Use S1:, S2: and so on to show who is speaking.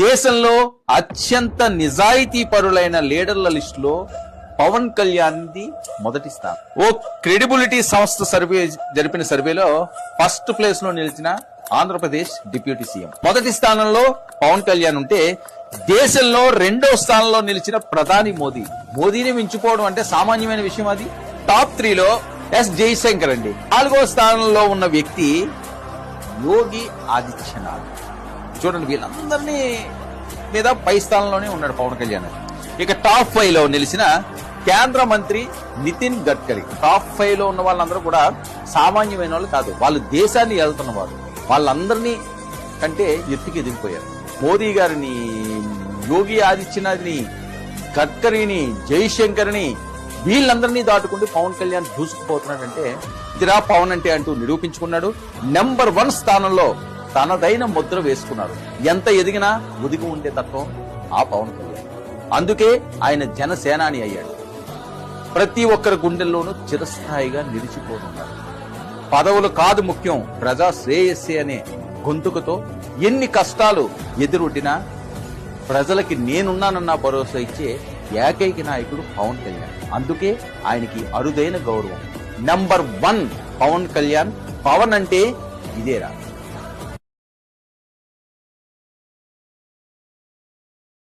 S1: దేశంలో అత్యంత నిజాయితీ పరులైన లీడర్ల లిస్టులో పవన్ కళ్యాణ్ ది మొదటి స్థానం. ఓ క్రెడిబిలిటీ సంస్థ జరిపిన సర్వేలో ఫస్ట్ ప్లేస్ లో నిలిచిన ఆంధ్రప్రదేశ్ డిప్యూటీ సీఎం. మొదటి స్థానంలో పవన్ కళ్యాణ్ ఉంటే దేశంలో రెండో స్థానంలో నిలిచిన ప్రధాని మోదీని మించిపోవడం అంటే సామాన్యమైన విషయం. అది టాప్ 3లో ఎస్ జయశంకర్ అండి. 4వ స్థానంలో ఉన్న వ్యక్తి యోగి ఆదిత్యనాథ్. చూడండి, వీళ్ళందరినీ మీద పై స్థానంలోనే ఉన్నాడు పవన్ కళ్యాణ్. ఇక టాప్ 5లో నిలిచిన కేంద్ర మంత్రి నితిన్ గడ్కరీ. టాప్ 5లో ఉన్న వాళ్ళందరూ కూడా సామాన్యమైన వాళ్ళు కాదు, వాళ్ళు దేశాన్ని వెళ్తున్నవారు. వాళ్ళందరినీ కంటే ఎత్తుకి ఎదిగిపోయారు. మోదీ గారిని, యోగి ఆదిత్యనాథ్ని, గడ్కరీని, జైశంకర్ని వీళ్ళందరినీ దాటుకుంటూ పవన్ కళ్యాణ్ దూసుకుపోతున్నాడంటే ఇదిరా పవన్ అంటే అంటూ నిరూపించుకున్నాడు. నెంబర్ 1 స్థానంలో తనదైన ముద్ర వేసుకున్నాడు. ఎంత ఎదిగినా ఒదిగి ఉండే తత్వం ఆ పవన్ కళ్యాణ్. అందుకే ఆయన జనసేనాని అయ్యాడు. ప్రతి ఒక్కరి గుండెల్లోనూ చిరస్థాయిగా నిలిచిపోతున్నారు. పదవులు కాదు ముఖ్యం, ప్రజా శ్రేయస్సే అనే గొంతుకతో ఎన్ని కష్టాలు ఎదురొడ్డినా ప్రజలకి నేనున్నానన్న భరోసా ఇచ్చే ఏకైక నాయకుడు పవన్ కళ్యాణ్. అందుకే ఆయనకి అరుదైన గౌరవం. నెంబర్ 1 పవన్ కళ్యాణ్. పవన్ అంటే ఇదేరా.